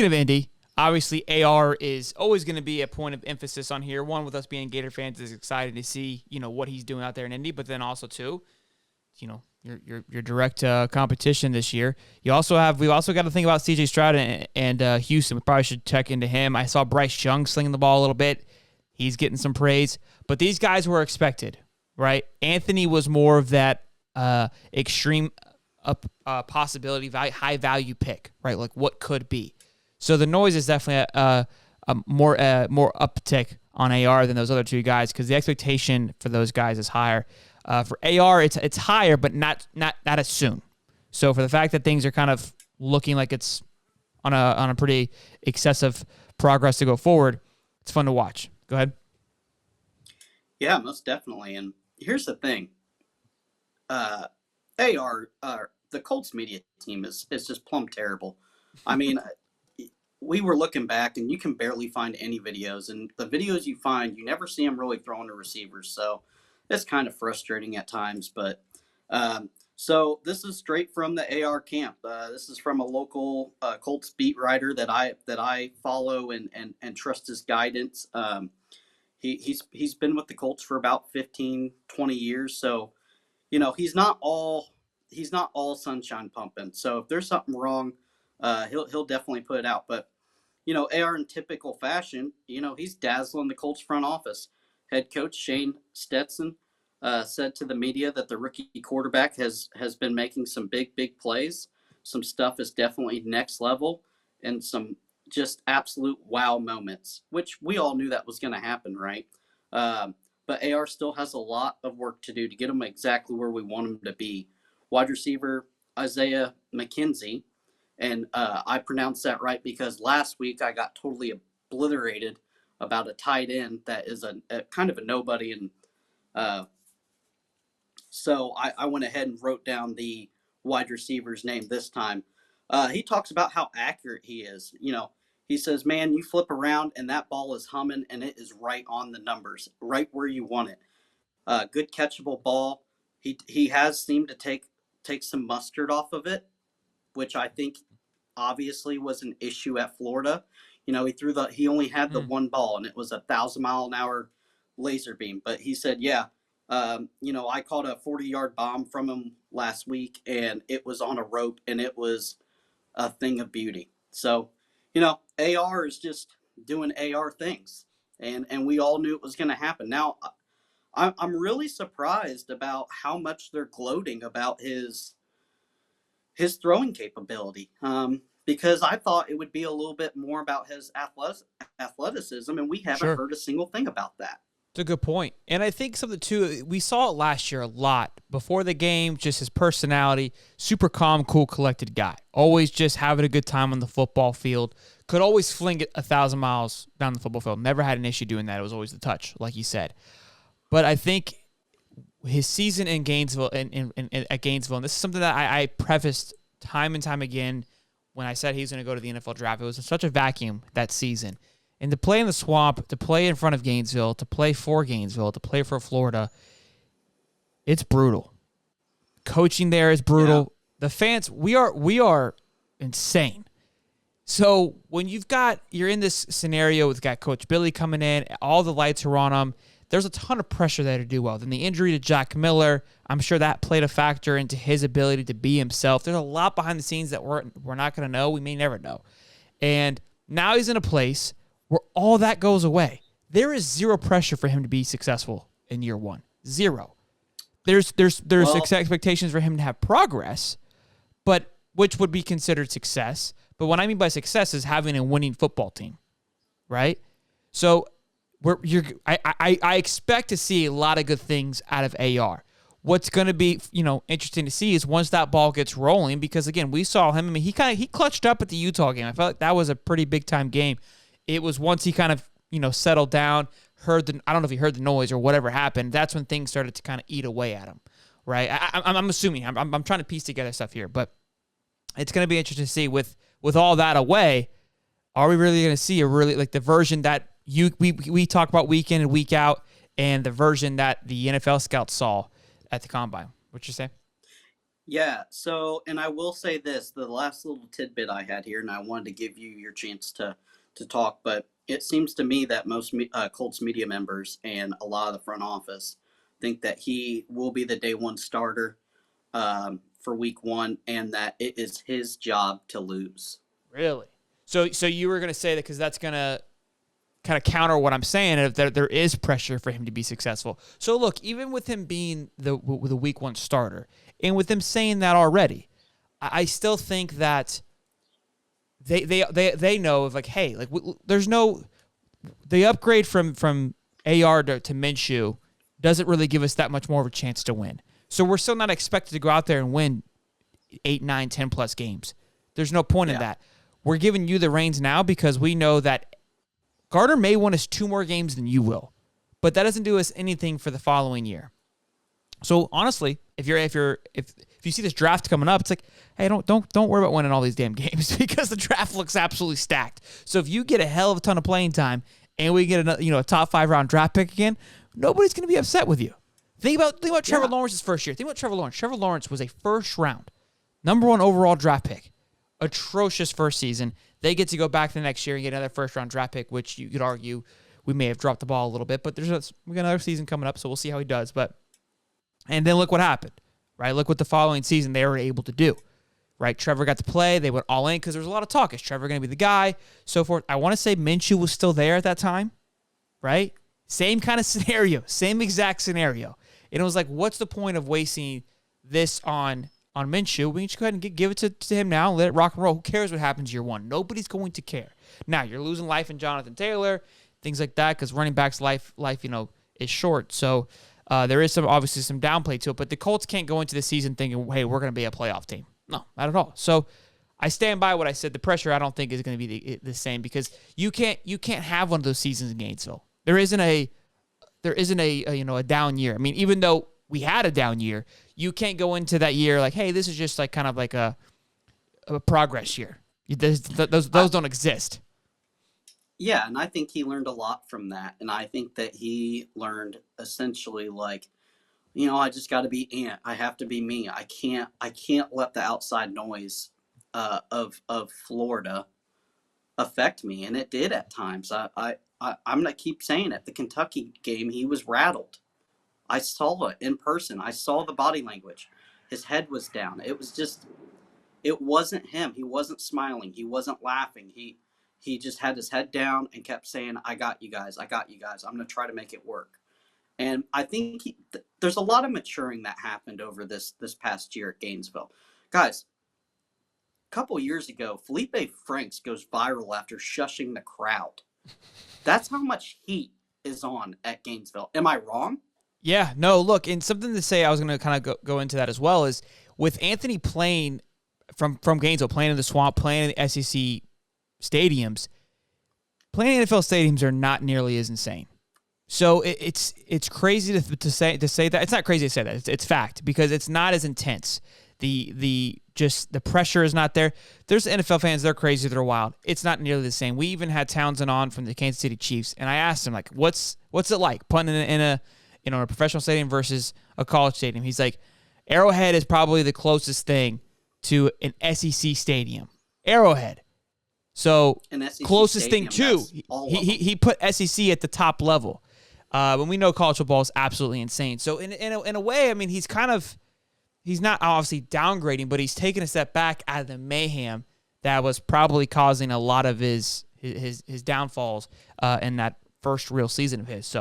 speaking of Indy, obviously AR is always going to be a point of emphasis on here. One, with us being Gator fans, is excited to see, what he's doing out there in Indy, but then also two, your direct competition this year. We've also got to think about C.J. Stroud and Houston. We probably should check into him. I saw Bryce Young slinging the ball a little bit. He's getting some praise, but these guys were expected, right? Anthony was more of that extreme possibility, high value pick, right? Like what could be. So the noise is definitely a more uptick on AR than those other two guys because the expectation for those guys is higher. For AR, it's higher, but not as soon. So for the fact that things are kind of looking like it's on a pretty excessive progress to go forward, it's fun to watch. Go ahead. Yeah, most definitely. And here's the thing. AR, the Colts media team is just plumb terrible. I mean, we were looking back, and you can barely find any videos. And the videos you find, you never see them really throwing to receivers. So it's kind of frustrating at times. But so this is straight from the AR camp. This is from a local Colts beat writer that I follow and trust his guidance. He's been with the Colts for about 15, 20 years. So, he's not all sunshine pumping. So if there's something wrong, he'll definitely put it out. But, AR in typical fashion, he's dazzling the Colts front office. Head coach Shane Stetson said to the media that the rookie quarterback has been making some big plays. Some stuff is definitely next level and some just absolute wow moments, which we all knew that was going to happen, right? But AR still has a lot of work to do to get him exactly where we want him to be. Wide receiver Isaiah McKenzie, and I pronounced that right because last week I got totally obliterated about a tight end that is a kind of a nobody, and so I went ahead and wrote down the wide receiver's name this time. He talks about how accurate he is. He says, man, you flip around and that ball is humming and it is right on the numbers, right where you want it. Good catchable ball. He has seemed to take some mustard off of it, which I think obviously was an issue at Florida. He only had the one ball and it was 1,000-mile-an-hour laser beam. But he said, yeah, I caught a 40-yard bomb from him last week and it was on a rope and it was a thing of beauty. So, AR is just doing AR things, and we all knew it was going to happen. Now, I'm really surprised about how much they're gloating about his throwing capability, because I thought it would be a little bit more about his athleticism, and we haven't heard a single thing about that. It's a good point. And I think something, too, we saw it last year a lot. Before the game, just his personality, super calm, cool, collected guy. Always just having a good time on the football field. Could always fling it 1,000 miles down the football field. Never had an issue doing that. It was always the touch, like you said. But I think his season in Gainesville, at Gainesville, and this is something that I prefaced time and time again when I said he's going to go to the NFL draft. It was such a vacuum that season. And to play in the swamp, to play in front of Gainesville, to play for Gainesville, to play for Florida, it's brutal. Coaching there is brutal. Yeah. The fans, we are insane. So when you're in this scenario with got Coach Billy coming in, all the lights are on him, there's a ton of pressure there to do well. Then the injury to Jack Miller, I'm sure that played a factor into his ability to be himself. There's a lot behind the scenes that we're not going to know. We may never know. And now he's in a place where all that goes away. There is zero pressure for him to be successful in year one. Zero. There's expectations for him to have progress, but which would be considered success. But what I mean by success is having a winning football team, right? So I expect to see a lot of good things out of AR. What's going to be interesting to see is once that ball gets rolling, because again we saw him. I mean, he clutched up at the Utah game. I felt like that was a pretty big time game. It was once he kind of, settled down, I don't know if he heard the noise or whatever happened, that's when things started to kind of eat away at him, right? I'm assuming. I'm trying to piece together stuff here, but it's going to be interesting to see with all that away, are we really going to see the version that we talk about week in and week out and the version that the NFL scouts saw at the Combine? What'd you say? Yeah. So, and I will say this: the last little tidbit I had here, and I wanted to give you your chance to talk, but it seems to me that most Colts media members and a lot of the front office think that he will be the day one starter for Week 1, and that it is his job to lose. Really? So you were going to say that because that's going to kind of counter what I'm saying, if there is pressure for him to be successful. So look, even with him being the Week 1 starter, and with them saying that already, I still think that they know of like, hey, like there's no the upgrade from AR to Minshew doesn't really give us that much more of a chance to win. So we're still not expected to go out there and win 8, 9, 10 plus games. There's no point in that. We're giving you the reins now because we know that Gardner may win us 2 more games than you will, but that doesn't do us anything for the following year. So honestly, if you see this draft coming up, it's like, hey, don't worry about winning all these damn games because the draft looks absolutely stacked. So if you get a hell of a ton of playing time and we get a top 5 round draft pick again, nobody's going to be upset with you. Think about Trevor Lawrence's first year. Think about Trevor Lawrence. Trevor Lawrence was a first round, number 1 overall draft pick. Atrocious first season. They get to go back the next year and get another first round draft pick, which you could argue we may have dropped the ball a little bit, but we got another season coming up, so we'll see how he does. And then look what happened, right? Look what the following season they were able to do, right? Trevor got to play. They went all in because there was a lot of talk. Is Trevor going to be the guy? So forth. I want to say Minshew was still there at that time, right? Same kind of scenario, same exact scenario. And it was like, what's the point of wasting this on Minshew? We can just go ahead and give it to him now and let it rock and roll. Who cares what happens year 1? Nobody's going to care. Now, you're losing life in Jonathan Taylor, things like that, because running back's life is short. So there is obviously some downplay to it, but the Colts can't go into the season thinking, hey, we're going to be a playoff team. No, not at all. So I stand by what I said. The pressure I don't think is going to be the same because you can't have one of those seasons in Gainesville. There isn't a down year. I mean, even though we had a down year, you can't go into that year like, hey, this is just like kind of like a progress year. Those don't exist. Yeah, and I think he learned a lot from that. And I think that he learned essentially like, I just got to be Ant. I have to be me. I can't let the outside noise of Florida affect me, and it did at times. I'm gonna keep saying it. The Kentucky game, he was rattled. I saw it in person. I saw the body language. His head was down. It wasn't him. He wasn't smiling. He wasn't laughing. He just had his head down and kept saying, I got you guys. I got you guys. I'm going to try to make it work. And I think there's a lot of maturing that happened over this past year at Gainesville. Guys, a couple years ago, Felipe Franks goes viral after shushing the crowd. That's how much heat is on at Gainesville. Am I wrong? Yeah, no, look, and something to say, I was going to kind of go into that as well, is with Anthony playing from Gainesville, playing in the Swamp, playing in the SEC stadiums, playing in NFL stadiums are not nearly as insane. So it's crazy to say that. It's not crazy to say that. It's fact because it's not as intense. The pressure is not there. There's NFL fans, they're crazy, they're wild. It's not nearly the same. We even had Townsend on from the Kansas City Chiefs, and I asked him like, what's it like punting in a professional stadium versus a college stadium? He's like, Arrowhead is probably the closest thing to an SEC stadium. Arrowhead. So closest stadium, thing too. He put SEC at the top level. When we know college football is absolutely insane. So in a way, I mean, he's not obviously downgrading, but he's taking a step back out of the mayhem that was probably causing a lot of his downfalls in that first real season of his. So